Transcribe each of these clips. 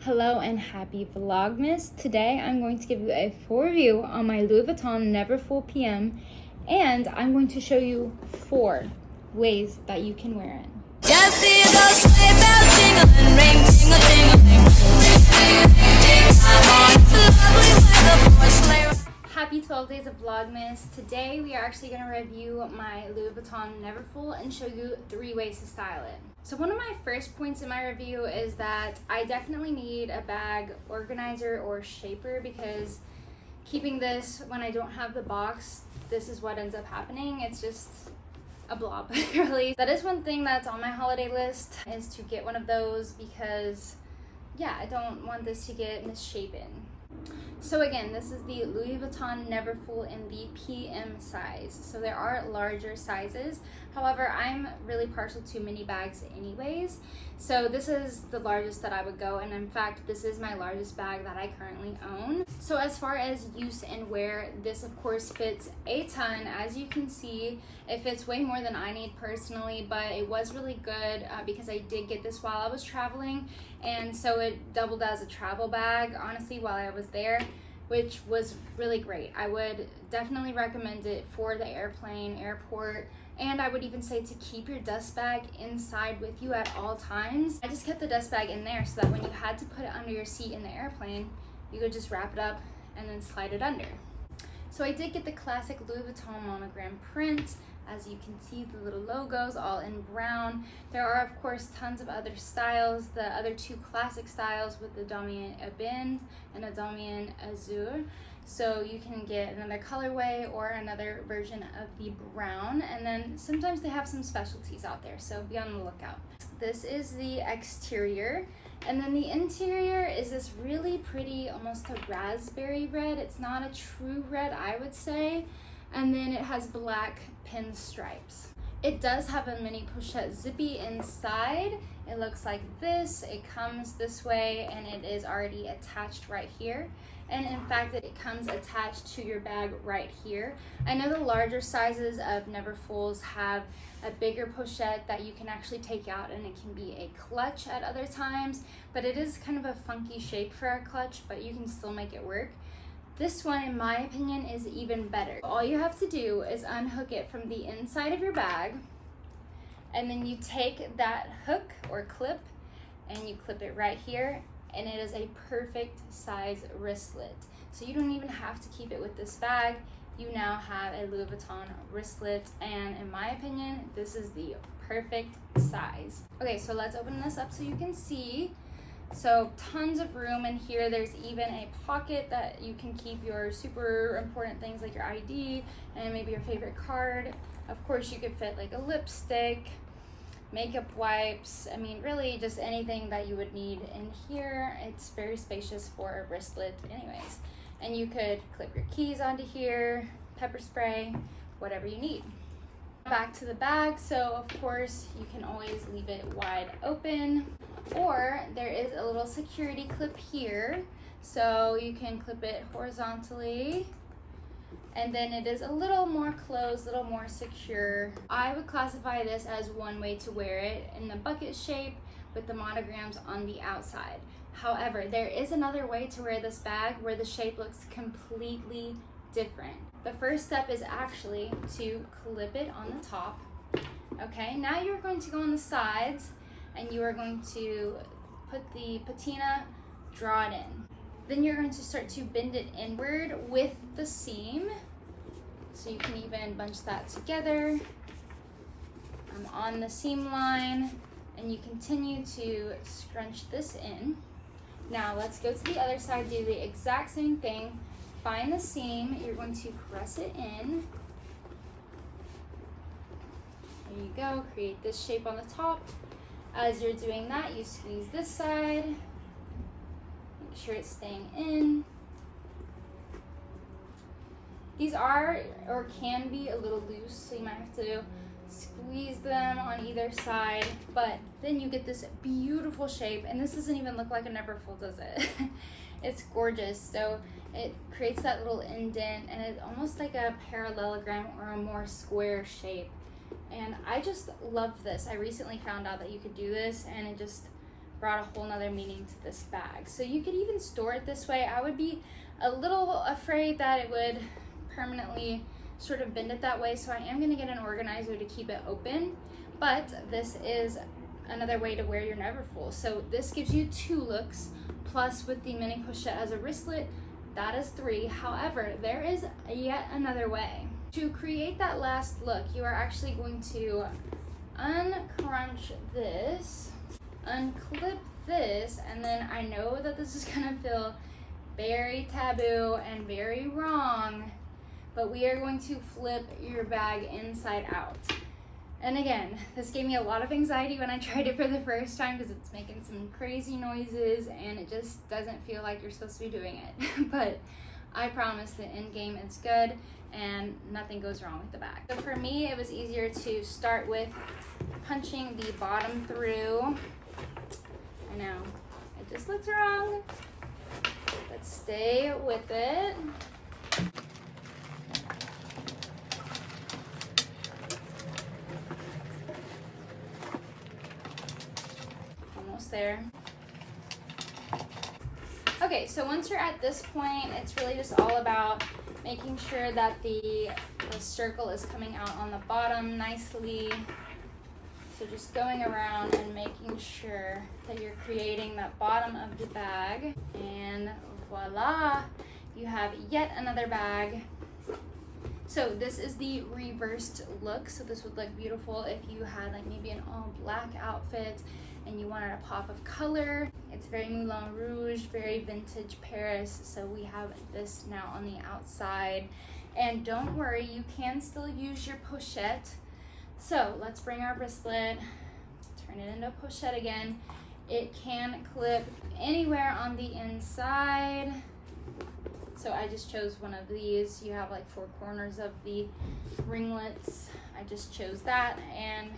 Hello and happy Vlogmas. Today I'm going to give you a full review on my Louis Vuitton Neverfull PM, and I'm going to show you 4 ways that you can wear it. Just see those sleigh bells jingling, ring, tingle, tingling. Happy 12 days of Vlogmas. Today we are actually going to review my Louis Vuitton Neverfull and show you 3 ways to style it. So one of my first points in my review is that I definitely need a bag organizer or shaper, because keeping this when I don't have the box, this is what ends up happening. It's just a blob, really. That is one thing that's on my holiday list, is to get one of those, because yeah, I don't want this to get misshapen. So again, this is the Louis Vuitton Neverfull in the PM size. So there are larger sizes. However, I'm really partial to mini bags anyways. So this is the largest that I would go. And in fact, this is my largest bag that I currently own. So as far as use and wear, this of course fits a ton. As you can see, it fits way more than I need personally, but it was really good because I did get this while I was traveling. And so it doubled as a travel bag, honestly, while I was there, which was really great. I would definitely recommend it for the airplane, airport, and I would even say to keep your dust bag inside with you at all times. I just kept the dust bag in there so that when you had to put it under your seat in the airplane, you could just wrap it up and then slide it under. So I did get the classic Louis Vuitton monogram print. As you can see, the little logos all in brown. There are of course tons of other styles. The other 2 classic styles with the Damier Ebene and a Damier Azur. So you can get another colorway or another version of the brown. And then sometimes they have some specialties out there, so be on the lookout. This is the exterior. And then the interior is this really pretty, almost a raspberry red. It's not a true red, I would say. And then it has black pinstripes. It does have a mini pochette zippy inside. It looks like this. It comes this way and it is already attached right here. And in fact, it comes attached to your bag right here. I know the larger sizes of Neverfulls have a bigger pochette that you can actually take out, and it can be a clutch at other times, but it is kind of a funky shape for a clutch, but you can still make it work. This one, in my opinion, is even better. All you have to do is unhook it from the inside of your bag, and then you take that hook or clip and you clip it right here, and it is a perfect size wristlet. So you don't even have to keep it with this bag. You now have a Louis Vuitton wristlet, and in my opinion, this is the perfect size. Okay, so let's open this up so you can see. So tons of room in here. There's even a pocket that you can keep your super important things like your ID and maybe your favorite card. Of course, you could fit like a lipstick, makeup wipes. I mean, really just anything that you would need in here. It's very spacious for a wristlet anyways. And you could clip your keys onto here, pepper spray, whatever you need. Back to the bag. So of course you can always leave it wide open, or there is a little security clip here, so you can clip it horizontally, and then it is a little more closed, a little more secure. I would classify this as one way to wear it, in the bucket shape with the monograms on the outside. However, there is another way to wear this bag where the shape looks completely different. The first step is actually to clip it on the top. Okay, now you're going to go on the sides and you are going to put the patina, draw it in. Then you're going to start to bend it inward with the seam. So you can even bunch that together on the seam line, and you continue to scrunch this in. Now let's go to the other side, do the exact same thing. Find the seam, you're going to press it in. There you go, create this shape on the top. As you're doing that, you squeeze this side, make sure it's staying in. These are or can be a little loose, so you might have to squeeze them on either side, but then you get this beautiful shape, and this doesn't even look like a Neverfull, does it? It's gorgeous. So it creates that little indent, and it's almost like a parallelogram or a more square shape. And I just love this. I recently found out that you could do this, and it just brought a whole nother meaning to this bag. So you could even store it this way. I would be a little afraid that it would permanently sort of bend it that way, so I am going to get an organizer to keep it open. But this is another way to wear your Neverfull. So this gives you 2 looks, plus with the mini pochette as a wristlet, that is 3. However, there is yet another way. To create that last look, you are actually going to uncrunch this, unclip this, and then I know that this is gonna feel very taboo and very wrong, but we are going to flip your bag inside out. And again, this gave me a lot of anxiety when I tried it for the first time because it's making some crazy noises and it just doesn't feel like you're supposed to be doing it. But I promise the end game is good and nothing goes wrong with the bag. So for me, it was easier to start with punching the bottom through. I know, it just looks wrong. Let's stay with it. Almost there. Okay, so once you're at this point, it's really just all about making sure that the circle is coming out on the bottom nicely. So just going around and making sure that you're creating that bottom of the bag. And voila, you have yet another bag. So this is the reversed look. So this would look beautiful if you had like maybe an all black outfit and you wanted a pop of color. It's very Moulin Rouge, very vintage Paris. So we have this now on the outside. And don't worry, you can still use your pochette. So let's bring our wristlet, turn it into a pochette again. It can clip anywhere on the inside. So I just chose one of these. You have like 4 corners of the ringlets. I just chose that, and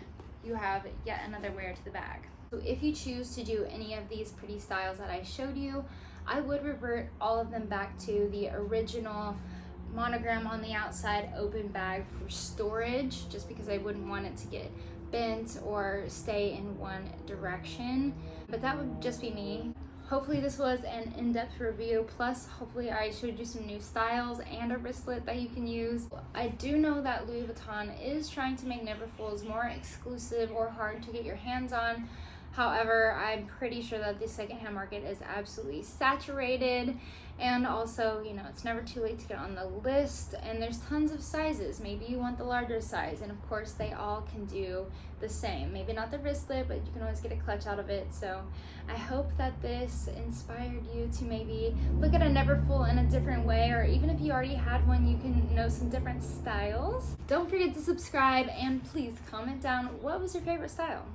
you have yet another wear to the bag. So if you choose to do any of these pretty styles that I showed you, I would revert all of them back to the original monogram on the outside open bag for storage, just because I wouldn't want it to get bent or stay in one direction. But that would just be me. Hopefully this was an in-depth review, plus hopefully I showed you some new styles and a wristlet that you can use. I do know that Louis Vuitton is trying to make Neverfulls more exclusive or hard to get your hands on. However, I'm pretty sure that the secondhand market is absolutely saturated, and also, you know, it's never too late to get on the list, and there's tons of sizes. Maybe you want the larger size, and of course they all can do the same. Maybe not the wristlet, but you can always get a clutch out of it. So I hope that this inspired you to maybe look at a Neverfull in a different way, or even if you already had one, you can know some different styles. Don't forget to subscribe, and please comment down what was your favorite style.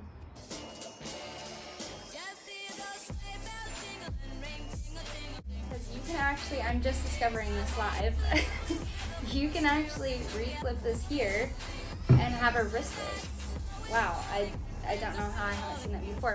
You can actually, I'm just discovering this live, you can actually re-clip this here and have a wristlet. Wow, I don't know how I haven't seen that before.